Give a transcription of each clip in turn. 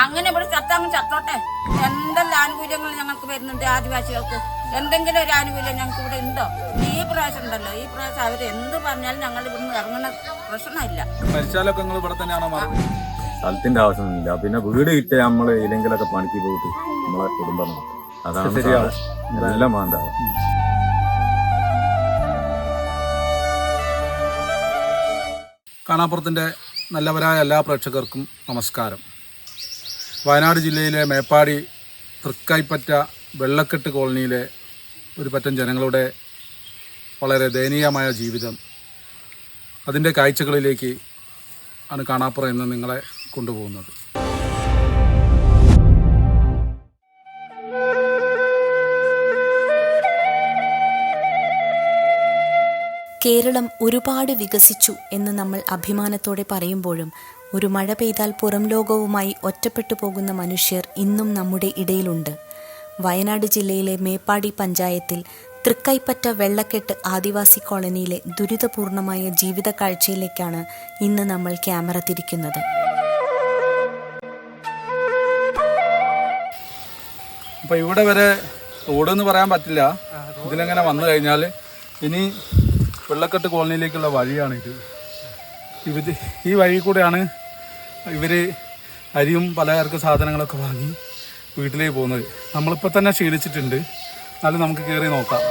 അങ്ങനെ ഇവിടെ ചത്തങ്ങ് ചത്തോട്ടെ. എന്തെല്ലാം ആനുകൂല്യങ്ങൾ ഞങ്ങൾക്ക് വരുന്നുണ്ട് ആദിവാസികൾക്ക്. എന്തെങ്കിലും ഒരു ആനുകൂല്യം ഞങ്ങൾക്ക് ഇവിടെ ഉണ്ടോ? ഈ പ്രാവശ്യം ഉണ്ടല്ലോ, ഈ പ്രാവശ്യം അവർ എന്ത് പറഞ്ഞാലും ഞങ്ങൾ ഇവിടുന്ന് ഇറങ്ങുന്ന പ്രശ്നമില്ല. മരിച്ചാലൊക്കെ നിങ്ങൾ ഇവിടെ തന്നെയാണോ മാറുന്നത്? സ്ഥലത്തിന്റെ ആവശ്യമൊന്നുമില്ല. പിന്നെ വീട് കിട്ടിയ നമ്മള് ഏതെങ്കിലൊക്കെ പണിക്ക് പോയിട്ട് നമ്മളെ കുടുംബം നോക്കും. അതാണ് എല്ലാം വേണ്ട. കാണാപ്പുറത്തിൻ്റെ നല്ലവരായ എല്ലാ പ്രേക്ഷകർക്കും നമസ്കാരം. വയനാട് ജില്ലയിലെ മേപ്പാടി തൃക്കൈപ്പറ്റ വെള്ളക്കെട്ട് കോളനിയിലെ ഒരു പറ്റം ജനങ്ങളുടെ വളരെ ദയനീയമായ ജീവിതം, അതിൻ്റെ കാഴ്ചകളിലേക്ക് ആണ് കാണാപ്പുറം എന്ന് നിങ്ങളെ കൊണ്ടുപോകുന്നത്. കേരളം ഒരുപാട് വികസിച്ചു എന്ന് നമ്മൾ അഭിമാനത്തോടെ പറയുമ്പോഴും ഒരു മഴ പെയ്താൽ പുറം ലോകവുമായി ഒറ്റപ്പെട്ടു പോകുന്ന മനുഷ്യർ ഇന്നും നമ്മുടെ ഇടയിലുണ്ട്. വയനാട് ജില്ലയിലെ മേപ്പാടി പഞ്ചായത്തിൽ തൃക്കൈപ്പറ്റ വെള്ളക്കെട്ട് ആദിവാസി കോളനിയിലെ ദുരിതപൂർണമായ ജീവിത കാഴ്ചയിലേക്കാണ് ഇന്ന് നമ്മൾ ക്യാമറ തിരിക്കുന്നത്. അപ്പോൾ ഇവിടെ വരെ റോഡെന്ന് പറയാൻ പറ്റില്ല. ഇതിലെങ്ങനെ വന്നു കഴിഞ്ഞാൽ ഇനി വെള്ളക്കെട്ട് കോളനിയിലേക്കുള്ള വഴിയാണിത്. ഈ വഴി കൂടെയാണ് ഇവർ അരിയും പലചരക്ക് സാധനങ്ങളൊക്കെ വാങ്ങി വീട്ടിലേക്ക് പോകുന്നത്. നമ്മളിപ്പോൾ തന്നെ ക്ഷീണിച്ചിട്ടുണ്ട്, എന്നാലും നമുക്ക് കയറി നോക്കാം.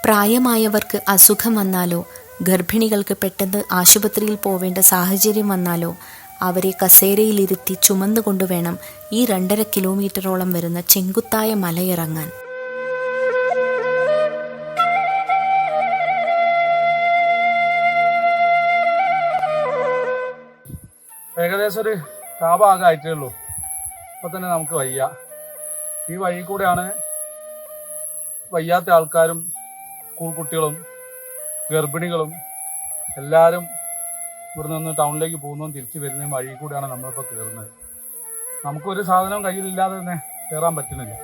പ്രായമായവർക്ക് അസുഖം വന്നാലോ ഗർഭിണികൾക്ക് പെട്ടെന്ന് ആശുപത്രിയിൽ പോവേണ്ട സാഹചര്യം വന്നാലോ അവരെ കസേരയിലിരുത്തി ചുമന്നുകൊണ്ടുവേണം ഈ 2.5 കിലോമീറ്ററോളം വരുന്ന ചെങ്കുത്തായ മലയിറങ്ങാൻ. ഏകദേശം ഒരു കാഭാഗമായിട്ടേ ഉള്ളൂ. അപ്പോൾ തന്നെ നമുക്ക് വയ്യ. ഈ വഴി കൂടെയാണ് വയ്യാത്ത ആൾക്കാരും സ്കൂൾ കുട്ടികളും ഗർഭിണികളും എല്ലാവരും ഇവിടെ നിന്ന് ടൗണിലേക്ക് പോകുന്നതും തിരിച്ചു വരുന്നതും വഴി കൂടെയാണ് നമ്മളിപ്പോൾ കയറുന്നത്. നമുക്കൊരു സാധനം കയ്യിലില്ലാതെ തന്നെ കയറാൻ പറ്റുന്നില്ല.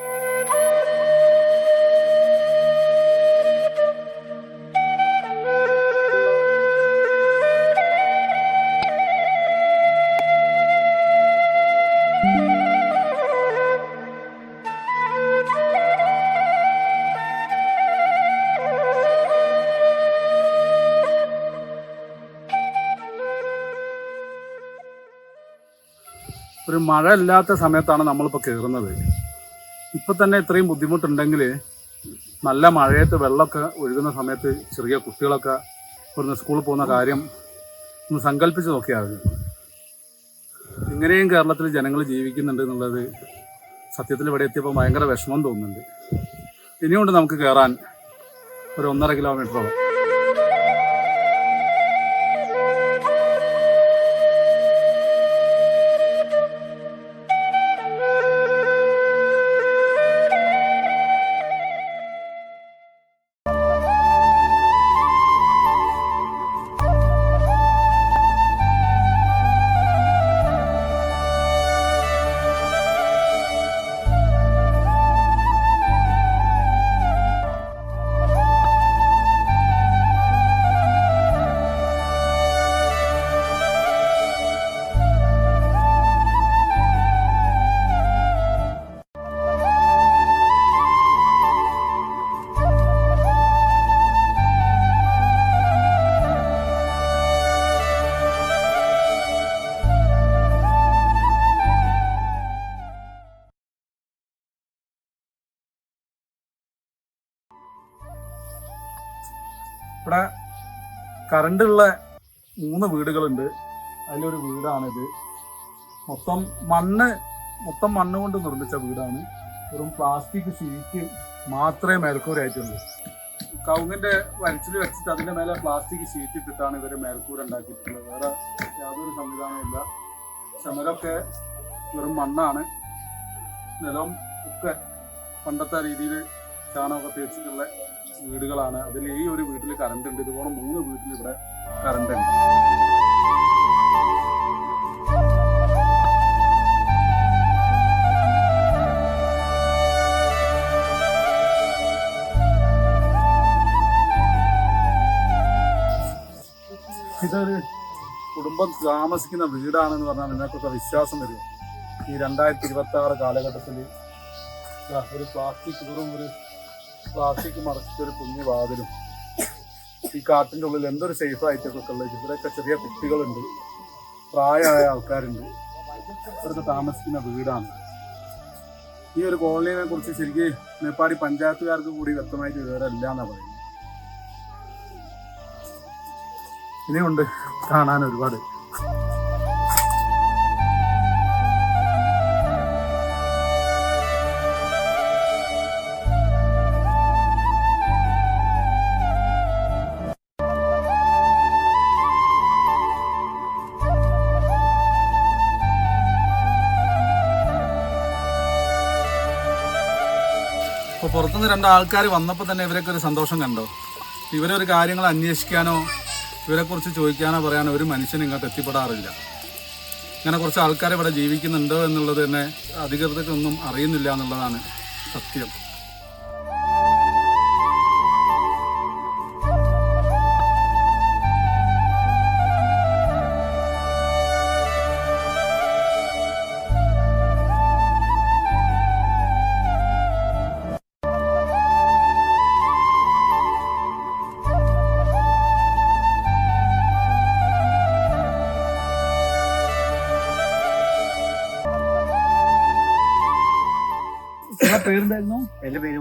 ഒരു മഴ ഇല്ലാത്ത സമയത്താണ് നമ്മളിപ്പോൾ കയറുന്നത്. ഇപ്പം തന്നെ ഇത്രയും ബുദ്ധിമുട്ടുണ്ടെങ്കിൽ നല്ല മഴയത്ത് വെള്ളമൊക്കെ ഒഴുകുന്ന സമയത്ത് ചെറിയ കുട്ടികളൊക്കെ ഇവിടുന്ന് സ്കൂളിൽ പോകുന്ന കാര്യം ഒന്ന് സങ്കല്പിച്ച് നോക്കിയാൽ മതി. ഇങ്ങനെയും കേരളത്തിൽ ജനങ്ങൾ ജീവിക്കുന്നുണ്ട് എന്നുള്ളത് സത്യത്തിൽ ഇവിടെ എത്തിയപ്പോൾ ഭയങ്കര വിഷമം തോന്നുന്നുണ്ട്. ഇനിയുണ്ട് നമുക്ക് കയറാൻ ഒരു 1.5 കിലോമീറ്ററോളം. ഇവിടെ കറണ്ടുള്ള 3 വീടുകളുണ്ട്. അതിലൊരു വീടാണിത്. മൊത്തം മണ്ണ് കൊണ്ട് നിർമ്മിച്ച വീടാണ്. വെറും പ്ലാസ്റ്റിക് ഷീറ്റ് മാത്രമേ മേൽക്കൂരായിട്ടുള്ളൂ. കവുങ്ങിൻ്റെ വരച്ചിൽ വെച്ചിട്ട് അതിൻ്റെ മേലെ പ്ലാസ്റ്റിക് ഷീറ്റ് ഇട്ടിട്ടാണ് ഇവർ മേൽക്കൂര ഉണ്ടാക്കിയിട്ടുള്ളത്. വേറെ യാതൊരു സംവിധാനമില്ല. ചുമരൊക്കെ വെറും മണ്ണാണ്. നിലം ഒക്കെ പണ്ടത്തെ രീതിയിൽ ചാണകമൊക്കെ തേച്ചിട്ടുള്ള വീടുകളാണ്. അതിൽ ഈ ഒരു വീട്ടിൽ കറണ്ട് ഉണ്ട്. ഇതുപോലെ 3 വീട്ടിൽ ഇവിടെ കറണ്ട് ഉണ്ട്. ഇതൊരു കുടുംബം താമസിക്കുന്ന വീടാണെന്ന് പറഞ്ഞാൽ നിങ്ങൾക്കൊക്കെ വിശ്വാസം വരും. ഈ 2026 കാലഘട്ടത്തിൽ ഒരു പ്ലാസ്റ്റിക് മറച്ചിട്ടൊരു കുഞ്ഞു വാതിലും ഈ കാട്ടിൻ്റെ ഉള്ളിൽ എന്തൊരു സേഫ് ആയിട്ടൊക്കെ ഉള്ളത്. ഇവിടെയൊക്കെ ചെറിയ കുട്ടികളുണ്ട്, പ്രായമായ ആൾക്കാരുണ്ട്. ഇവരൊക്കെ താമസിക്കുന്ന വീടാണ്. ഈ ഒരു കോളനിയെ കുറിച്ച് ശരിക്കും മേപ്പാടി പഞ്ചായത്തുകാർക്ക് കൂടി വ്യക്തമായിട്ട് വിവരമില്ല എന്നാണ് പറയുന്നത്. ഇനിയുണ്ട് കാണാൻ ഒരുപാട്. അപ്പോൾ പുറത്തുനിന്ന് 2 ആൾക്കാർ വന്നപ്പോൾ തന്നെ ഇവരൊക്കെ ഒരു സന്തോഷം കണ്ടോ. ഇവരൊരു കാര്യങ്ങൾ അന്വേഷിക്കാനോ ഇവരെക്കുറിച്ച് ചോദിക്കാനോ പറയാനോ ഒരു മനുഷ്യനും ഇങ്ങോട്ട് എത്തിപ്പെടാറില്ല. ഇങ്ങനെ കുറച്ച് ആൾക്കാർ ഇവിടെ ജീവിക്കുന്നുണ്ടോ എന്നുള്ളത് തന്നെ അധികൃതർക്കൊന്നും അറിയുന്നില്ല എന്നുള്ളതാണ് സത്യം. പേരുണ്ടായിരുന്നു? എൻ്റെ പേര്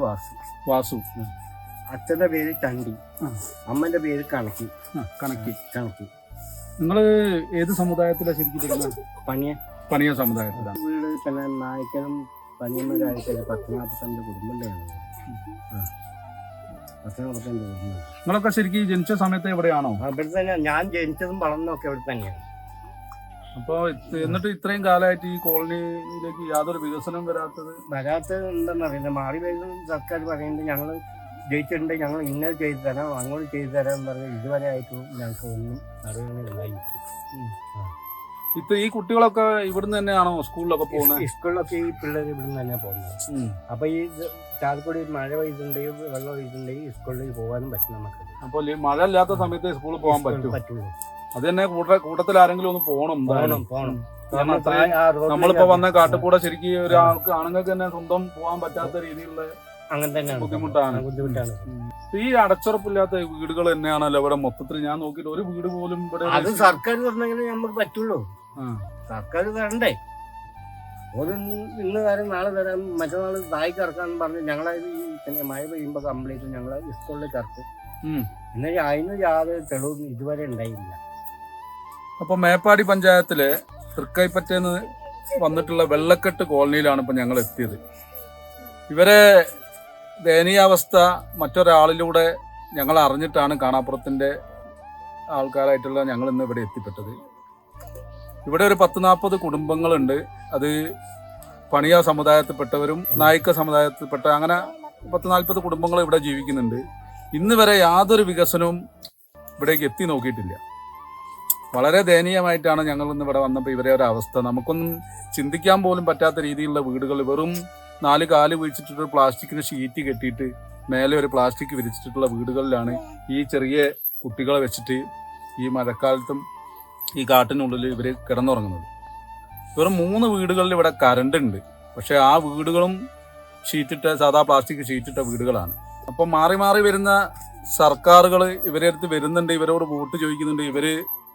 വാസു. അച്ഛൻ്റെ പേര് ചണ്ടി, അമ്മൻ്റെ പേര് കണക്കി. നിങ്ങൾ ഏത് സമുദായത്തിലാണ് ശരിക്കും? പണിയ സമുദായത്തിലാണ്. വീട് പിന്നെ നായ്ക്കനും പനിയന്മാരായിട്ട് 10-45 കുടുംബങ്ങളുടെയാണ്. 10-45 കുടുംബം. നിങ്ങളൊക്കെ ശരിക്കും ജനിച്ച സമയത്ത് എവിടെയാണോ? അവിടെ തന്നെ ഞാൻ ജനിച്ചതും വളർന്നതൊക്കെ ഇവിടെ തന്നെയാണ്. അപ്പോൾ എന്നിട്ട് ഇത്രയും കാലമായിട്ട് ഈ കോളനിയിലേക്ക് യാതൊരു വികസനം വരാത്തത് എന്താണെന്നറിയില്ല. മാറി വരുന്ന സർക്കാർ പറയുന്നത് ഞങ്ങൾ ജയിച്ചിട്ടുണ്ട്, ഞങ്ങൾ ഇന്നത് ചെയ്തു തരാം, അങ്ങോട്ട് ചെയ്തു തരാം എന്ന് പറഞ്ഞാൽ ഇതുവരെ ആയിട്ടും ഞങ്ങൾക്ക് ഒന്നും അറിയുന്നില്ല. ഈ കുട്ടികളൊക്കെ ഇവിടുന്ന് തന്നെയാണോ സ്കൂളിലൊക്കെ പോകുന്നത്? സ്കൂളിലൊക്കെ ഈ പിള്ളേർ ഇവിടുന്ന് തന്നെ പോകുന്നത്. അപ്പൊ ഈ ചാലക്കുടി മഴ പെയ്തിട്ടുണ്ടെങ്കിൽ വെള്ളം പെയ്തിട്ടുണ്ടെങ്കിൽ സ്കൂളിൽ പോകാനും പറ്റും നമുക്ക്. അപ്പോൾ മഴ ഇല്ലാത്ത സമയത്ത് സ്കൂളിൽ പോകാൻ പറ്റുള്ളൂ. അത് തന്നെ കൂട്ടത്തിൽ ആരെങ്കിലും ഒന്ന് പോകണം. നമ്മളിപ്പോ വന്ന കാട്ടുകൂടെ ശരിക്കും ഒരാൾക്ക് ആണുങ്ങൾക്ക് തന്നെ സ്വന്തം പോകാൻ പറ്റാത്ത രീതിയിലുള്ള ബുദ്ധിമുട്ടാണ്. ഈ അടച്ചുറപ്പില്ലാത്ത വീടുകൾ തന്നെയാണല്ലോ ഇവിടെ മൊത്തത്തിൽ. ഞാൻ നോക്കിയിട്ട് ഒരു വീട് പോലും ഇവിടെ അത് സർക്കാർ പറഞ്ഞെങ്കിലും നമുക്ക് പറ്റുള്ളൂ. സർക്കാർ തരണ്ടേ? ഒരു ഇന്ന് തരാം, നാളെ തരാം, മറ്റന്നാൾ തായ്ക്ക് ഇറക്കാന്ന് പറഞ്ഞ് ഞങ്ങളെ പിന്നെ മഴ പെയ്യുമ്പോ കംപ്ലീറ്റ് ഞങ്ങളെ സ്കൂളിലേക്ക് ഇറക്കും. എന്നാൽ അതിന് യാതൊരു തെളിവും ഇതുവരെ ഉണ്ടായില്ല. അപ്പോൾ മേപ്പാടി പഞ്ചായത്തിലെ തൃക്കൈപ്പറ്റേന്ന് വന്നിട്ടുള്ള വെള്ളക്കെട്ട് കോളനിയിലാണ് ഇപ്പം ഞങ്ങൾ എത്തിയത്. ഇവരെ ദയനീയാവസ്ഥ മറ്റൊരാളിലൂടെ ഞങ്ങൾ അറിഞ്ഞിട്ടാണ് കാണാപ്പുറത്തിൻ്റെ ആൾക്കാരായിട്ടുള്ള ഞങ്ങൾ ഇന്ന് ഇവിടെ എത്തിപ്പെട്ടത്. ഇവിടെ ഒരു 10-40 കുടുംബങ്ങളുണ്ട്. അത് പണിയ സമുദായത്തിൽപ്പെട്ടവരും നായിക്ക സമുദായത്തിൽപ്പെട്ട അങ്ങനെ 10-40 കുടുംബങ്ങൾ ഇവിടെ ജീവിക്കുന്നുണ്ട്. ഇന്ന് വരെ യാതൊരു വികസനവും ഇവിടേക്ക് എത്തി നോക്കിയിട്ടില്ല. വളരെ ദയനീയമായിട്ടാണ് ഞങ്ങൾ ഇന്ന് ഇവിടെ വന്നപ്പോൾ ഇവരെ ഒരു അവസ്ഥ. നമുക്കൊന്നും ചിന്തിക്കാൻ പോലും പറ്റാത്ത രീതിയിലുള്ള വീടുകൾ, വെറും 4 കാല് വീഴ്ചിട്ടൊരു പ്ലാസ്റ്റിക്കിന് ഷീറ്റ് കെട്ടിയിട്ട് മേലെ ഒരു പ്ലാസ്റ്റിക് വിരിച്ചിട്ടുള്ള വീടുകളിലാണ് ഈ ചെറിയ കുട്ടികളെ വെച്ചിട്ട് ഈ മഴക്കാലത്തും ഈ കാട്ടിനുള്ളിൽ ഇവർ കിടന്നുറങ്ങുന്നത്. വെറും 3 വീടുകളിൽ ഇവിടെ കറണ്ട് ഉണ്ട്. പക്ഷേ ആ വീടുകളും സാധാ പ്ലാസ്റ്റിക് ഷീറ്റിട്ട വീടുകളാണ്. അപ്പം മാറി മാറി വരുന്ന സർക്കാരുകൾ ഇവരെ അടുത്ത് വരുന്നുണ്ട്, ഇവരോട് വോട്ട് ചോദിക്കുന്നുണ്ട്, ഇവർ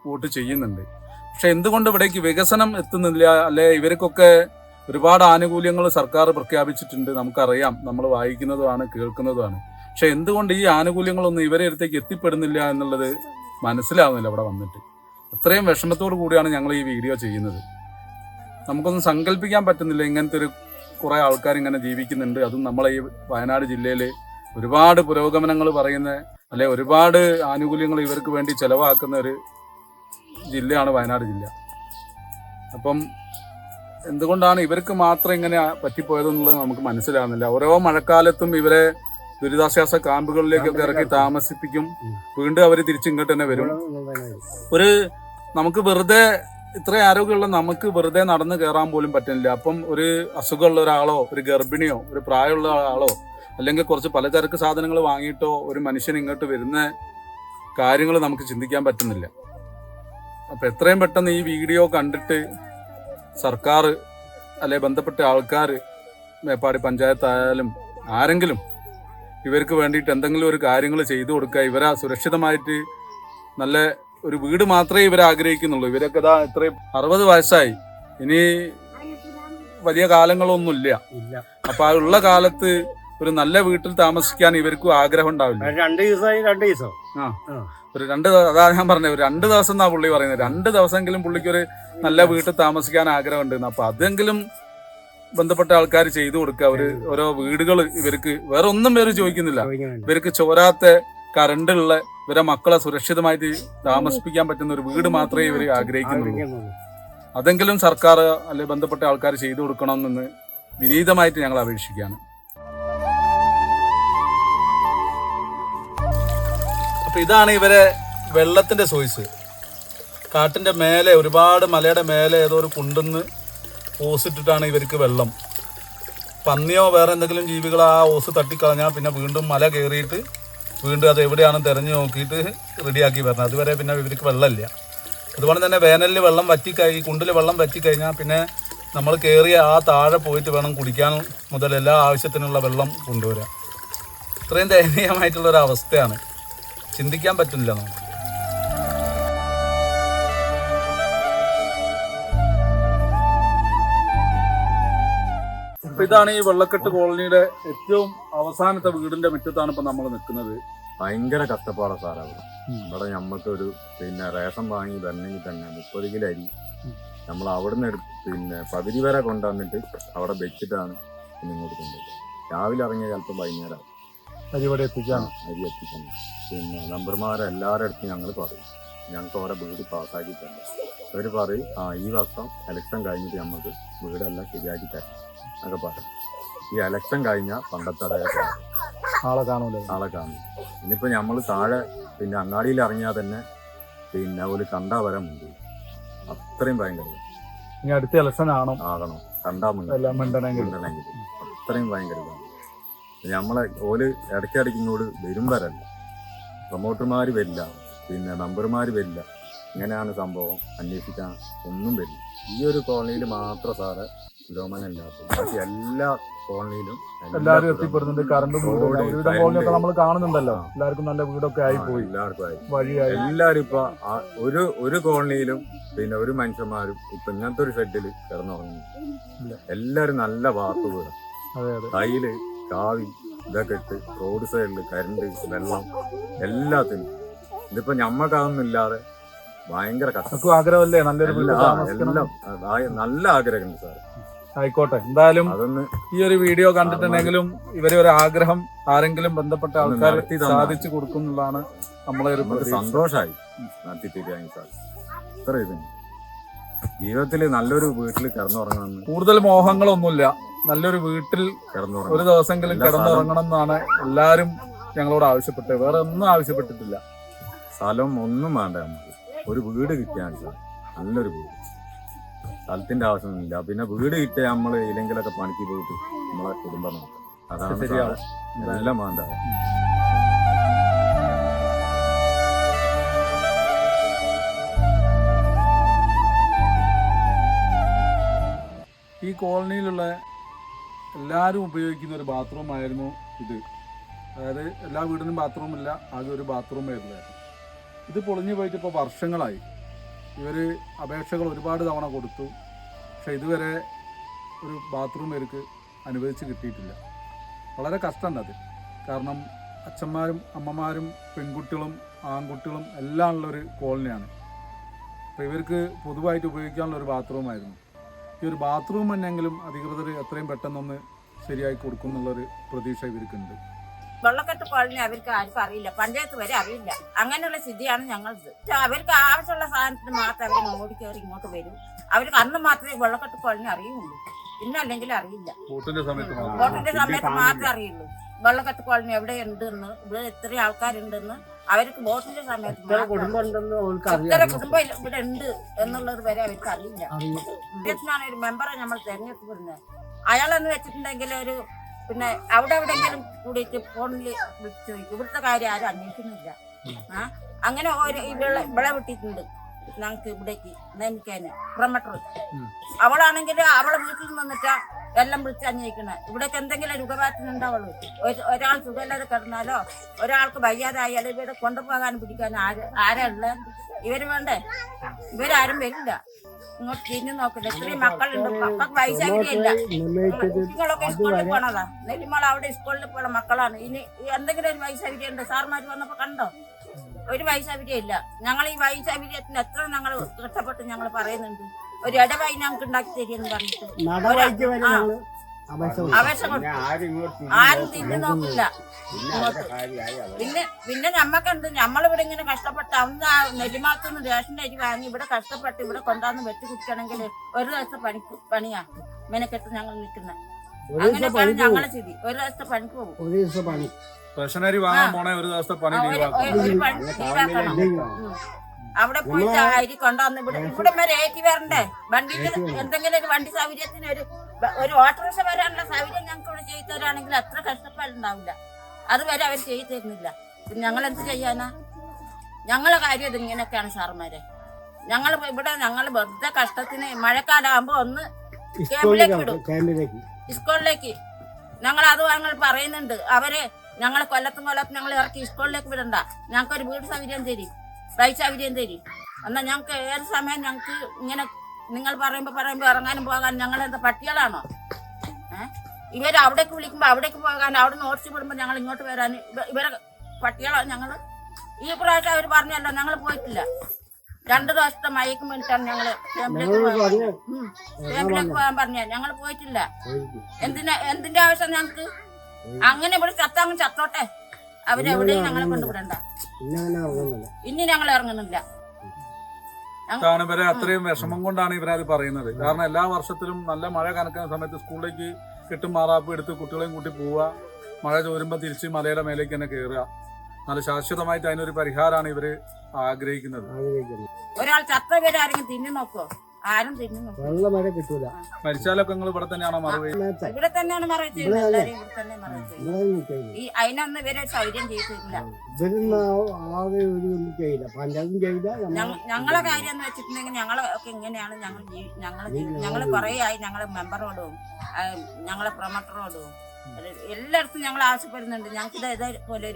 വോട്ട് ചെയ്യുന്നുണ്ട്. പക്ഷെ എന്തുകൊണ്ട് ഇവിടേക്ക് വികസനം എത്തുന്നില്ല? അല്ലെ ഇവർക്കൊക്കെ ഒരുപാട് ആനുകൂല്യങ്ങൾ സർക്കാർ പ്രഖ്യാപിച്ചിട്ടുണ്ട്, നമുക്കറിയാം, നമ്മൾ വായിക്കുന്നതുമാണ് കേൾക്കുന്നതുമാണ്. പക്ഷെ എന്തുകൊണ്ട് ഈ ആനുകൂല്യങ്ങളൊന്നും ഇവരെ അടുത്തേക്ക് എത്തിപ്പെടുന്നില്ല എന്നുള്ളത് മനസ്സിലാവുന്നില്ല ഇവിടെ വന്നിട്ട്. അത്രയും വിഷമത്തോടു കൂടിയാണ് ഞങ്ങൾ ഈ വീഡിയോ ചെയ്യുന്നത്. നമുക്കൊന്നും സങ്കല്പിക്കാൻ പറ്റുന്നില്ല ഇങ്ങനത്തെ ഒരു കുറേ ആൾക്കാർ ഇങ്ങനെ ജീവിക്കുന്നുണ്ട്. അതും നമ്മളെ ഈ വയനാട് ജില്ലയിൽ ഒരുപാട് പുരോഗമനങ്ങൾ പറയുന്ന അല്ലെ ഒരുപാട് ആനുകൂല്യങ്ങൾ ഇവർക്ക് വേണ്ടി ചെലവാക്കുന്ന ഒരു ജില്ലയാണ് വയനാട് ജില്ല. അപ്പം എന്തുകൊണ്ടാണ് ഇവർക്ക് മാത്രം ഇങ്ങനെ പറ്റിപ്പോയതെന്നുള്ളത് നമുക്ക് മനസ്സിലാകുന്നില്ല. ഓരോ മഴക്കാലത്തും ഇവരെ ദുരിതാശ്വാസ ക്യാമ്പുകളിലേക്കൊക്കെ ഇറക്കി താമസിപ്പിക്കും. വീണ്ടും അവർ തിരിച്ചിങ്ങോട്ട് തന്നെ വരും. നമുക്ക് വെറുതെ ഇത്രയും ആരോഗ്യമുള്ള നമുക്ക് വെറുതെ നടന്ന് കയറാൻ പോലും പറ്റുന്നില്ല. അപ്പം ഒരു അസുഖമുള്ള ഒരാളോ ഒരു ഗർഭിണിയോ ഒരു പ്രായമുള്ള ആളോ അല്ലെങ്കിൽ കുറച്ച് പലചരക്ക് സാധനങ്ങൾ വാങ്ങിയിട്ടോ ഒരു മനുഷ്യൻ ഇങ്ങോട്ട് വരുന്ന കാര്യങ്ങൾ നമുക്ക് ചിന്തിക്കാൻ പറ്റുന്നില്ല. അപ്പം എത്രയും പെട്ടെന്ന് ഈ വീഡിയോ കണ്ടിട്ട് സർക്കാർ അല്ലെ ബന്ധപ്പെട്ട ആൾക്കാർ മേപ്പാടി പഞ്ചായത്തായാലും ആരെങ്കിലും ഇവർക്ക് വേണ്ടിയിട്ട് എന്തെങ്കിലും ഒരു കാര്യങ്ങൾ ചെയ്തു കൊടുക്കുക. ഇവരെ സുരക്ഷിതമായിട്ട് നല്ല ഒരു വീട് മാത്രമേ ഇവരെ ആഗ്രഹിക്കുന്നുള്ളൂ. ഇവരൊക്കെ ഇതാ ഇത്രയും 60 വയസ്സായി, ഇനി വലിയ കാലങ്ങളൊന്നുമില്ല. അപ്പൊ ആ ഉള്ള കാലത്ത് ഒരു നല്ല വീട്ടിൽ താമസിക്കാൻ ഇവർക്കും ആഗ്രഹം ഉണ്ടാവില്ല. 2 ദിവസം ഒരു 2 അതാ ഞാൻ പറഞ്ഞത്, ഒരു 2 ദിവസം എന്നാ പുള്ളി പറയുന്നത്. 2 ദിവസമെങ്കിലും പുള്ളിക്ക് ഒരു നല്ല വീട്ടിൽ താമസിക്കാൻ ആഗ്രഹമുണ്ട്. അപ്പൊ അതെങ്കിലും ബന്ധപ്പെട്ട ആൾക്കാർ ചെയ്തു കൊടുക്കുക. ഓരോ വീടുകൾ ഇവർക്ക് വേറെ ഒന്നും പേര് ചോദിക്കുന്നില്ല. ഇവർക്ക് ചോരാത്ത കറണ്ടുള്ള ഇവരെ മക്കളെ സുരക്ഷിതമായിട്ട് താമസിപ്പിക്കാൻ പറ്റുന്ന ഒരു വീട് മാത്രമേ ഇവർ ആഗ്രഹിക്കുന്നുള്ളൂ. അതെങ്കിലും സർക്കാർ അല്ലെ ബന്ധപ്പെട്ട ആൾക്കാർ ചെയ്തു കൊടുക്കണമെന്ന് വിനീതമായിട്ട് ഞങ്ങൾ അപേക്ഷിക്കുകയാണ്. അപ്പൊ ഇതാണ് ഇവരെ വെള്ളത്തിന്റെ സോഴ്സ്. കാട്ടിന്റെ മേലെ ഒരുപാട് മലയുടെ മേലെ ഏതോ ഒരു കുണ്ടെന്ന് ഓസിട്ടിട്ടാണ് ഇവർക്ക് വെള്ളം. പന്നിയോ വേറെ എന്തെങ്കിലും ജീവികൾ ആ ഓസ് തട്ടിക്കളഞ്ഞാൽ പിന്നെ വീണ്ടും മല കയറിയിട്ട് വീണ്ടും അത് എവിടെയാണെന്ന് തിരഞ്ഞു നോക്കിയിട്ട് റെഡിയാക്കി വരണം. അതുവരെ പിന്നെ ഇവർക്ക് വെള്ളമില്ല. അതുപോലെ തന്നെ വേനലിൽ വെള്ളം കുണ്ടിൽ വെള്ളം വറ്റിക്കഴിഞ്ഞാൽ പിന്നെ നമ്മൾ കയറി ആ താഴെ പോയിട്ട് വേണം കുടിക്കാൻ മുതൽ എല്ലാ ആവശ്യത്തിനുള്ള വെള്ളം കൊണ്ടുവരാം. ഇത്രയും ദയനീയമായിട്ടുള്ളൊരു അവസ്ഥയാണ്, ചിന്തിക്കാൻ പറ്റില്ല നമുക്ക്. ഇതാണ് ഈ വെള്ളക്കെട്ട് കോളനിയുടെ ഏറ്റവും അവസാനത്തെ വീടിന്റെ മുറ്റത്താണ് ഇപ്പൊ നമ്മൾ നിൽക്കുന്നത്. ഭയങ്കര കഷ്ടപ്പാടാ സാറേ അവിടെ. ഇവിടെ നമ്മൾക്കൊരു റേഷൻ വാങ്ങി വരണമെങ്കിൽ തന്നെ 30 കിലോ അരി നമ്മൾ അവിടുന്ന് പകുതി വരെ കൊണ്ടുവന്നിട്ട് അവിടെ വെച്ചിട്ടാണ് ഇങ്ങോട്ട് കൊണ്ടുപോകുന്നത്. രാവിലെ ഇറങ്ങിയ ചിലപ്പോൾ വൈകുന്നേരം അരി എത്തിക്കാൻ. നമ്പർമാരെല്ലാവരുടെ അടുത്തും ഞങ്ങൾ പറയും, ഞങ്ങൾക്ക് ഓരോ വീട് പാസ്സാക്കി തരണം. അവർ പറയും ഈ വർഷം ഇലക്ഷൻ കഴിഞ്ഞിട്ട് നമുക്ക് വീടെല്ലാം ശരിയാക്കി തരണം എന്നൊക്കെ പറയും. ഈ ഇലക്ഷൻ കഴിഞ്ഞാൽ പണ്ടത്തെ അതേ ആളെ കാണൂല. ഇനിയിപ്പോ നമ്മൾ താഴെ അങ്ങാടിയിൽ ഇറങ്ങിയാൽ തന്നെ ഒരു കണ്ടാ വരാൻ മുമ്പ് അത്രയും ഭയങ്കര. ഇനി അടുത്ത ഇലക്ഷൻ ആകണം കണ്ടാ മുണ്ടെങ്കിൽ അത്രയും ഭയങ്കര. നമ്മളെ ഇടയ്ക്കിടയ്ക്ക് ഇങ്ങോട്ട് വരും വരല്ല, പ്രൊമോട്ടർമാർ വരില്ല, നമ്പർമാർ വരില്ല. ഇങ്ങനെയാണ് സംഭവം, അന്വേഷിക്കാൻ ഒന്നും വരില്ല. ഈ ഒരു കോളനിയിൽ മാത്രം സാറ് പുരോഗമനമില്ലാത്ത, ബാക്കി എല്ലാ കോളനിയിലും എല്ലാവരും എത്തിപ്പെടുന്നുണ്ട്. കറണ്ടും കോളനിയൊക്കെ നമ്മൾ കാണുന്നുണ്ടല്ലോ. എല്ലാവർക്കും നല്ല വീടൊക്കെ ആയി പോയി, എല്ലാവർക്കും ആയി വഴിയായി. എല്ലാവരും ഇപ്പൊ ഒരു കോളനിയിലും ഒരു മനുഷ്യന്മാരും ഇപ്പൊ ഇങ്ങനത്തെ ഒരു ഷെഡിൽ കിടന്നുറങ്ങുന്നു. എല്ലാരും നല്ല വാർപ്പ് വീട്, കയ്യില് കാവി ഇതൊക്കെ ഇട്ട് റോഡ് സൈഡില് കരണ്ട് വെള്ളം എല്ലാത്തിനും. ഇതിപ്പോ ഞമ്മക്കതൊന്നും ഇല്ലാതെ ഭയങ്കര കഷ്ടം. ആഗ്രഹമല്ലേ നല്ലൊരു എല്ലാം നല്ല ആഗ്രഹമുണ്ട് സാർ. ആയിക്കോട്ടെ, എന്തായാലും അതൊന്ന് ഈ ഒരു വീഡിയോ കണ്ടിട്ടുണ്ടെങ്കിലും ഇവരെ ഒരു ആഗ്രഹം ആരെങ്കിലും ബന്ധപ്പെട്ട ആൾക്കാർ സാധിച്ചു കൊടുക്കുന്നുള്ളതാണ് നമ്മളെ ഒരു സന്തോഷമായി നടത്തി തരികയാണ് സാർ. ഇത്ര ഇതിന് ജീവിതത്തിൽ നല്ലൊരു വീട്ടിൽ കിടന്നുറങ്ങണമെന്ന് കൂടുതൽ മോഹങ്ങളൊന്നുമില്ല. നല്ലൊരു വീട്ടിൽ ഒരു ദിവസമെങ്കിലും കിടന്നുറങ്ങണം എന്നാണ് എല്ലാരും ഞങ്ങളോട് ആവശ്യപ്പെട്ടത്. വേറെ ഒന്നും ആവശ്യപ്പെട്ടിട്ടില്ല. സ്ഥലം ഒന്നും വേണ്ട, നമുക്ക് ഒരു വീട് കിട്ടിയാൽ സാർ, നല്ലൊരു വീട്. സ്ഥലത്തിന്റെ ആവശ്യമൊന്നുമില്ല. പിന്നെ വീട് കിട്ടിയ നമ്മൾ ഇല്ലെങ്കിലൊക്കെ പണിക്ക് പോയിട്ട് നമ്മളെ കുടുംബം നോക്കാം. അതാണ് എല്ലാം വേണ്ട. ഈ കോളനിയിലുള്ള എല്ലാവരും ഉപയോഗിക്കുന്ന ഒരു ബാത്റൂം ആയിരുന്നു ഇത്. അതായത് എല്ലാ വീടിനും ബാത്റൂമില്ല, ആകെ ഒരു ബാത്റൂമേ ഉള്ളായിരുന്നു. ഇത് പൊളിഞ്ഞു പോയിട്ട് ഇപ്പോൾ വർഷങ്ങളായി. ഇവർ അപേക്ഷകൾ ഒരുപാട് തവണ കൊടുത്തു, പക്ഷെ ഇതുവരെ ഒരു ബാത്റൂം ഇവർക്ക് അനുവദിച്ച് കിട്ടിയിട്ടില്ല. വളരെ കഷ്ടമുണ്ട് അത്. കാരണം അച്ഛന്മാരും അമ്മമാരും പെൺകുട്ടികളും ആൺകുട്ടികളും എല്ലാം ഉള്ളൊരു കോളനിയാണ്. അപ്പോൾ ഇവർക്ക് പൊതുവായിട്ട് ഉപയോഗിക്കാനുള്ള ഒരു ബാത്റൂമായിരുന്നു. ഈ ഒരു ബാത്റൂം തന്നെയെങ്കിലും അധികൃതർ എത്രയും പെട്ടെന്നൊന്ന് ശരിയായി കൊടുക്കും എന്നുള്ളൊരു പ്രതീക്ഷ ഇവർക്കുണ്ട്. വെള്ളക്കെട്ട് കോളനി അവർക്ക് ആർക്കും അറിയില്ല, പഞ്ചായത്ത് വരെ അറിയില്ല. അങ്ങനെയുള്ള സ്ഥിതിയാണ് ഞങ്ങളത്. അവർക്ക് ആവശ്യമുള്ള സാധനത്തിന് മാത്രം അവർ അങ്ങോട്ട് കയറി ഇങ്ങോട്ട് വരും. അവർക്ക് അന്ന് മാത്രമേ വെള്ളക്കെട്ട് കോളനി അറിയുള്ളൂ, പിന്നെ അല്ലെങ്കിൽ അറിയില്ല. വോട്ടിന്റെ സമയത്ത് മാത്രമേ അറിയുള്ളൂ വെള്ളക്കെട്ട് കോളനി എവിടെ ഉണ്ടെന്ന്, ഇവിടെ എത്ര ആൾക്കാരുണ്ടെന്ന് അവർക്ക് വോട്ടിന്റെ സമയത്ത് ഇത്ര കുടുംബം ഇവിടെ ഉണ്ട് എന്നുള്ളത് വരെ അവർക്ക് അറിയില്ല. ഒരു മെമ്പറെ നമ്മൾ തെരഞ്ഞെടുക്കപ്പെടുന്നത്. അയാളെന്ന് വെച്ചിട്ടുണ്ടെങ്കിൽ ഒരു അവിടെ എവിടെയെങ്കിലും കൂടിയിട്ട് ഫോണിൽ വിളിച്ചു ചോദിക്കും. ഇവിടുത്തെ കാര്യം ആരും അന്വേഷിക്കുന്നില്ല. അങ്ങനെ ഇവിടെ വിട്ടിട്ടുണ്ട്. ഞങ്ങൾക്ക് ഇവിടേക്ക് നിയമിക്കാന് പ്രൊമോട്ടർ. അവളാണെങ്കിൽ അവളെ വീട്ടിൽ നിന്നിട്ടാ എല്ലാം വിളിച്ച് അന്വേഷിക്കണേ. ഇവിടേക്ക് എന്തെങ്കിലും രോഗബാധനുണ്ടാവുള്ളൂ. ഒരാൾ സുഖമില്ലാതെ കിടന്നാലോ ഒരാൾക്ക് വയ്യാതായാലും ഇവിടെ കൊണ്ടുപോകാൻ പിടിക്കാനും ആരാ ഉള്ളത്? ഇവര് വേണ്ടേ? ഇവരാരും വരില്ല. ഇങ്ങോട്ട് തിരിഞ്ഞു നോക്കില്ല. ഇത്രയും മക്കളുണ്ട്. മക്കൾക്ക് വയസ്സാകില്ല. കുട്ടികളൊക്കെ സ്കൂളിൽ പോണതാ. നെല്ലിമോൾ അവിടെ സ്കൂളിൽ പോണ മക്കളാണ്. ഇനി എന്തെങ്കിലും ഒരു വയസ്സാവിധി ഉണ്ട്? സാർമാർ വന്നപ്പോ കണ്ടോ? ഒരു വയസ്സാവിധി ഇല്ല. ഞങ്ങൾ ഈ വയസ്സാവിധ്യത്തിന് എത്ര ഞങ്ങൾ കഷ്ടപ്പെട്ട് ഞങ്ങൾ പറയുന്നുണ്ട്. ഒരു ഇടവഴി ഞങ്ങൾക്ക് ഉണ്ടാക്കി തരികയെന്ന് പറഞ്ഞിട്ട് ആരും തിരിഞ്ഞു നോക്കില്ല. പിന്നെ ഞമ്മക്കെന്ത്, നമ്മളിവിടെ ഇങ്ങനെ കഷ്ടപ്പെട്ട് അന്ന് നെല്ലിമാത്തുനിന്ന് റേഷന്റെ അരി വാങ്ങി ഇവിടെ കഷ്ടപ്പെട്ട് ഇവിടെ കൊണ്ടുവന്ന് വെച്ച് കുടിക്കണമെങ്കിൽ ഒരു ദിവസത്തെ പണിയാ മെനക്കെട്ട് ഞങ്ങൾ നിൽക്കുന്നത്. അങ്ങനെയൊക്കെയാണ് ഞങ്ങളെ സ്ഥിതി. ഒരു ദിവസത്തെ പണിക്ക് പോകും. റേഷനരി വാങ്ങാൻ പോണേ ഒരു ദിവസത്തെ പണി അവിടെ പോയിട്ട് അരി കൊണ്ടുവന്ന് ഇവിടെ വരെ ഏറ്റി വരണ്ടേ? വണ്ടിക്ക് എന്തെങ്കിലും ഒരു വണ്ടി സൗകര്യത്തിന് ഒരു ഓട്ടോറിക്ഷ വരാനുള്ള സൗകര്യം ഞങ്ങൾക്ക് ഇവിടെ ചെയ്തു തരാണെങ്കിൽ അത്ര കഷ്ടപ്പാടുണ്ടാവില്ല. അതുവരെ അവർ ചെയ്തു തരുന്നില്ല. പിന്നെ ഞങ്ങൾ എന്ത് ചെയ്യാനാ? ഞങ്ങളെ കാര്യം ഇത് ഇങ്ങനെയൊക്കെയാണ് സാർമാരെ. ഞങ്ങൾ ഇവിടെ ഞങ്ങൾ വെറുതെ കഷ്ടത്തിന് മഴക്കാലാകുമ്പോ ഒന്ന് ക്യാമ്പിലേക്ക് വിടും, സ്കൂളിലേക്ക്. ഞങ്ങൾ അത് ഞങ്ങൾ പറയുന്നുണ്ട്. അവര് ഞങ്ങളെ കൊല്ലത്തും ഞങ്ങൾ ഇറക്കി സ്കൂളിലേക്ക് വിടണ്ട. ഞങ്ങൾക്കൊരു വീട് സൗകര്യം തരും, പൈസ സൗകര്യം തരും. എന്നാൽ ഞങ്ങൾക്ക് ഏത് സമയം ഞങ്ങൾക്ക് ഇങ്ങനെ നിങ്ങൾ പറയുമ്പോ ഇറങ്ങാനും പോകാനും ഞങ്ങൾ എന്താ പട്ടികളാണോ? ഇവര് അവിടേക്ക് വിളിക്കുമ്പോ അവിടേക്ക് പോകാൻ അവിടെ നിന്ന് ഓടിച്ചു വിടുമ്പോ ഞങ്ങൾ ഇങ്ങോട്ട് വരാൻ ഇവരെ പട്ടികളോ ഞങ്ങൾ? ഈ പ്രാവശ്യം അവർ പറഞ്ഞല്ലോ ഞങ്ങൾ പോയിട്ടില്ല. 2 ദിവസത്തെ മയക്കും വേണ്ടിയിട്ടാണ് ഞങ്ങള് ക്യാമ്പിലേക്ക് പോകാൻ പറഞ്ഞ. ഞങ്ങൾ പോയിട്ടില്ല. എന്തിന്റെ ആവശ്യം ഞങ്ങക്ക്? അങ്ങനെ ഇവിടെ ചത്തങ്ങ് ചത്തോട്ടെ. അവരെവിടെയും ഞങ്ങളെ കൊണ്ടുവിടണ്ട. ഇനി ഞങ്ങൾ ഇറങ്ങുന്നില്ല. ഇവരെ അത്രയും വിഷമം കൊണ്ടാണ് ഇവരത് പറയുന്നത്. കാരണം എല്ലാ വർഷത്തിലും നല്ല മഴ കനക്കുന്ന സമയത്ത് സ്കൂളിലേക്ക് കെട്ടും മാറാപ്പ് എടുത്ത് കുട്ടികളെയും കൂട്ടി പോവുക, മഴ ചോരുമ്പോൾ തിരിച്ച് മലയുടെ മേലേക്ക് തന്നെ കയറുക. നല്ല ശാശ്വതമായിട്ട് അതിനൊരു പരിഹാരമാണ് ഇവര് ആഗ്രഹിക്കുന്നത്. ഒരാൾ ചത്തവരാരെങ്കിലും തിന്നു നോക്കോ? ആരും തിന്നു നോക്കോ? മരിച്ചാലൊക്കെ നിങ്ങൾ ഇവിടെ തന്നെയാണോ മറവ്? ഇവിടെ തന്നെയാണ് മറവ് ചെയ്യുന്നത്. എല്ലാവരും ഇവിടെ തന്നെ മറവ് ചെയ്യുന്നത്. ഈ അതിനൊന്നും ഇവരെ സൗകര്യം ചെയ്തിട്ടില്ല. ഞങ്ങളെ കാര്യം എന്ന് വെച്ചിട്ടുണ്ടെങ്കിൽ ഞങ്ങളൊക്കെ ഇങ്ങനെയാണ്. ഞങ്ങൾ കുറേ ആയി ഞങ്ങളെ മെമ്പറോടും ഞങ്ങളെ പ്രൊമോട്ടറോടും എല്ലായിടത്തും ഞങ്ങൾ ആവശ്യപ്പെടുന്നുണ്ട്. ഞങ്ങൾക്ക് ഇതേപോലെ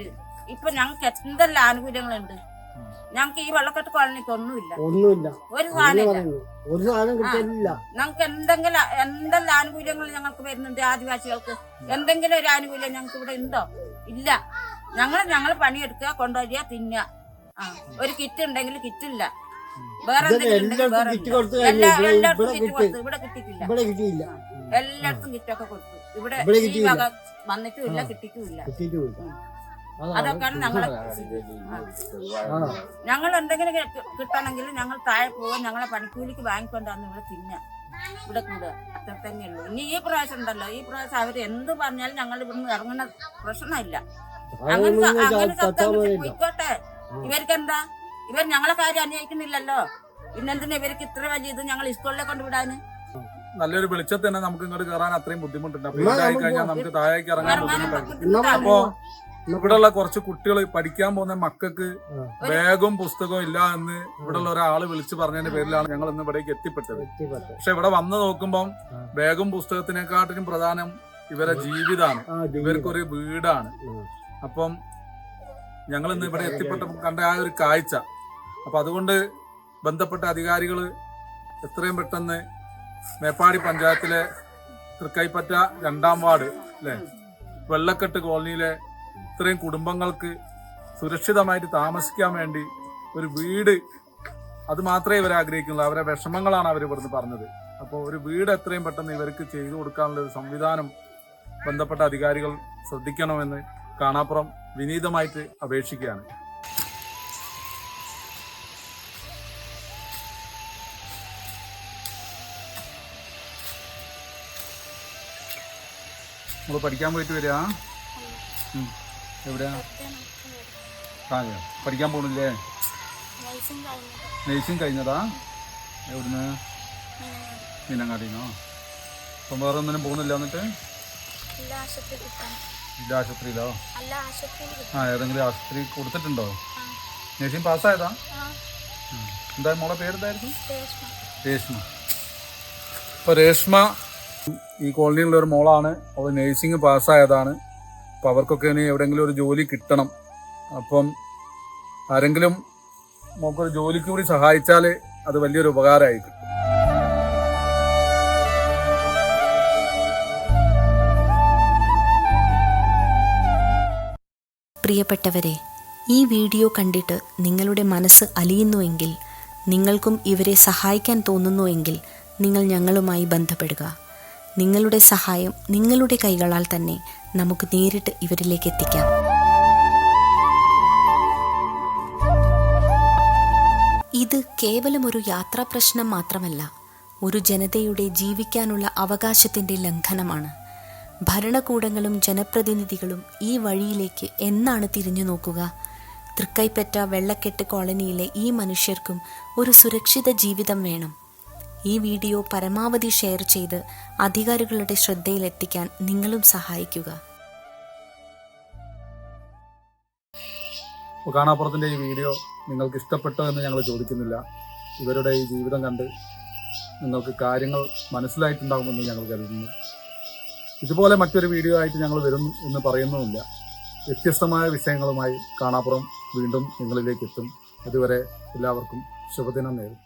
ഇപ്പൊ ഞങ്ങൾക്ക് എന്തെല്ലാം ആനുകൂല്യങ്ങളുണ്ട്. ഞങ്ങൾക്ക് ഈ വെള്ളക്കെട്ട് കോളനിക്ക് ഒന്നുമില്ല. ഒരു സാധനം കിട്ടില്ല. ഞങ്ങൾക്ക് എന്തെല്ലാം ആനുകൂല്യങ്ങൾ ഞങ്ങൾക്ക് വരുന്നുണ്ട്. ആദിവാസികൾക്ക് എന്തെങ്കിലും ഒരു ആനുകൂല്യം ഞങ്ങൾക്ക് ഇവിടെ ഉണ്ടോ? ഇല്ല. ഞങ്ങൾ പണിയെടുക്കുക, കൊണ്ടുവരിക, തിന്നുക. ഒരു കിറ്റ് ഉണ്ടെങ്കിൽ കിറ്റില്ല. വേറെ എന്തെങ്കിലും എല്ലായിടത്തും കിറ്റ് കൊടുത്തു. ഇവിടെ കിട്ടിയിട്ടില്ല. എല്ലായിടത്തും കിറ്റൊക്കെ കൊടുത്തു. ഇവിടെ ഈ വക വന്നിട്ടും ഇല്ല, കിട്ടിയിട്ടുമില്ല. അതൊക്കെയാണ് ഞങ്ങൾ എന്തെങ്കിലും കിട്ടണമെങ്കിൽ ഞങ്ങൾ താഴെ പോകാൻ ഞങ്ങളെ പണിക്കൂലിക്ക് വാങ്ങിക്കൊണ്ടാന്ന് ഇവിടെ തിന്ന ഇവിടെ കൂടുക. അത്ര തന്നെയുള്ളൂ. ഇനി ഈ പ്രാവശ്യം ഉണ്ടല്ലോ, ഈ പ്രാവശ്യം അവര് എന്ത് പറഞ്ഞാലും ഞങ്ങൾ ഇവിടുന്ന് ഇറങ്ങുന്ന പ്രശ്നമില്ല. അങ്ങനെ പോയിക്കോട്ടെ. ഇവർക്കെന്താ? ഇവർ ഞങ്ങളെ കാര്യം അന്വേഷിക്കുന്നില്ലല്ലോ. പിന്നെന്തിനാ ഇവർക്ക് ഇത്ര വലിയ ഇത് ഞങ്ങൾ സ്കൂളിലെ കൊണ്ടുവിടാന്? നല്ലൊരു വെളിച്ചത്ത് തന്നെ നമുക്ക് ഇങ്ങോട്ട് കയറാൻ അത്രയും ബുദ്ധിമുട്ടുണ്ട്. അപ്പൊ ഇതായി കഴിഞ്ഞാൽ നമുക്ക് താഴേക്ക് ഇറങ്ങാൻ ബുദ്ധിമുട്ടായിരിക്കും. അപ്പോ ഇവിടെയുള്ള കുറച്ച് കുട്ടികൾ പഠിക്കാൻ പോകുന്ന മക്കൾക്ക് ബാഗും പുസ്തകവും ഇല്ല എന്ന് ഇവിടെയുള്ള ഒരാള് വിളിച്ചു പറഞ്ഞതിന്റെ പേരിലാണ് ഞങ്ങൾ ഇന്ന് ഇവിടേക്ക് എത്തിപ്പെട്ടത്. പക്ഷെ ഇവിടെ വന്ന് നോക്കുമ്പം ബാഗും പുസ്തകത്തിനെക്കാട്ടിലും പ്രധാനം ഇവരെ ജീവിതമാണ്, ഇവർക്കൊരു വീടാണ്. അപ്പം ഞങ്ങൾ ഇന്ന് ഇവിടെ എത്തിപ്പെട്ടപ്പോൾ കണ്ട ആ ഒരു കാഴ്ച, അപ്പൊ അതുകൊണ്ട് ബന്ധപ്പെട്ട അധികാരികൾ എത്രയും പെട്ടെന്ന് മേപ്പാടി പഞ്ചായത്തിലെ തൃക്കൈപ്പറ്റ 2-ാം വാർഡ് അല്ലെ വെള്ളക്കെട്ട് കോളനിയിലെ ഇത്രയും കുടുംബങ്ങൾക്ക് സുരക്ഷിതമായിട്ട് താമസിക്കാൻ വേണ്ടി ഒരു വീട്, അത് മാത്രമേ ഇവർ ആഗ്രഹിക്കുന്നുള്ളൂ. അവരെ വിഷമങ്ങളാണ് അവർ ഇവിടുന്ന് പറഞ്ഞത്. അപ്പോൾ ഒരു വീട് എത്രയും പെട്ടെന്ന് ഇവർക്ക് ചെയ്തു കൊടുക്കാനുള്ള ഒരു സംവിധാനം ബന്ധപ്പെട്ട അധികാരികൾ ശ്രദ്ധിക്കണമെന്ന് കാണാപ്പുറം വിനീതമായിട്ട് അപേക്ഷിക്കുകയാണ്. നമ്മൾ പഠിക്കാൻ പോയിട്ട് വരിക. എവിടെയാ പഠിക്കാൻ പോണില്ലേ? നഴ്സിംഗ് കഴിഞ്ഞതാ? എവിടുന്ന്? മീനങ്ങാടിന്നോ? അപ്പം വേറെ ഒന്നിനും പോകുന്നില്ല? എന്നിട്ട് ഇല്ല ആശുപത്രിയിലോ? ഏതെങ്കിലും ആശുപത്രി കൊടുത്തിട്ടുണ്ടോ? നഴ്സിംഗ് പാസ്സായതാ? എന്താ മോളെ പേരെന്തായിരുന്നു? രേഷ്മ. അപ്പോൾ രേഷ്മ ഈ കോളനിയിലുള്ള ഒരു മോളാണ്. അവൾ നേഴ്സിംഗ് പാസ്സായതാണ്. അപ്പോൾ അവർക്കൊക്കെ ഇനി എവിടെയെങ്കിലും ഒരു ജോലി കിട്ടണം. അപ്പം ആരെങ്കിലും നമുക്കൊരു ജോലിക്ക് കൂടി സഹായിച്ചാൽ അത് വലിയൊരു ഉപകാരമായിരിക്കും. പ്രിയപ്പെട്ടവരെ, ഈ വീഡിയോ കണ്ടിട്ട് നിങ്ങളുടെ മനസ്സ് അലിയുന്നുവെങ്കിൽ, നിങ്ങൾക്കും ഇവരെ സഹായിക്കാൻ തോന്നുന്നുവെങ്കിൽ നിങ്ങൾ ഞങ്ങളുമായി ബന്ധപ്പെടുക. നിങ്ങളുടെ സഹായം നിങ്ങളുടെ കൈകളാൽ തന്നെ നമുക്ക് നേരിട്ട് ഇവരിലേക്ക് എത്തിക്കാം. ഇത് കേവലം ഒരു യാത്രാ പ്രശ്നം മാത്രമല്ല, ഒരു ജനതയുടെ ജീവിക്കാനുള്ള അവകാശത്തിൻ്റെ ലംഘനമാണ്. ഭരണകൂടങ്ങളും ജനപ്രതിനിധികളും ഈ വഴിയിലേക്ക് എന്നാണ് തിരിഞ്ഞു നോക്കുക? തൃക്കൈപ്പറ്റ വെള്ളക്കെട്ട് കോളനിയിലെ ഈ മനുഷ്യർക്കും ഒരു സുരക്ഷിത ജീവിതം വേണം. ഈ വീഡിയോ പരമാവധി ഷെയർ ചെയ്ത് അധികാരികളുടെ ശ്രദ്ധയിലെത്തിക്കാൻ നിങ്ങളും സഹായിക്കുക. കാണാപ്പുറത്തിൻ്റെ ഈ വീഡിയോ നിങ്ങൾക്ക് ഇഷ്ടപ്പെട്ടോ എന്ന് ഞങ്ങൾ ചോദിക്കുന്നില്ല. ഇവരുടെ ഈ ജീവിതം കണ്ട് നിങ്ങൾക്ക് കാര്യങ്ങൾ മനസ്സിലായിട്ടുണ്ടാകുമെന്ന് ഞങ്ങൾ കരുതുന്നു. ഇതുപോലെ മറ്റൊരു വീഡിയോ ആയിട്ട് ഞങ്ങൾ വരും എന്ന് പറയുന്നുമില്ല. വ്യത്യസ്തമായ വിഷയങ്ങളുമായി കാണാപ്പുറം വീണ്ടും നിങ്ങളിലേക്ക് എത്തും. അതുവരെ എല്ലാവർക്കും ശുഭദിനം നേരും.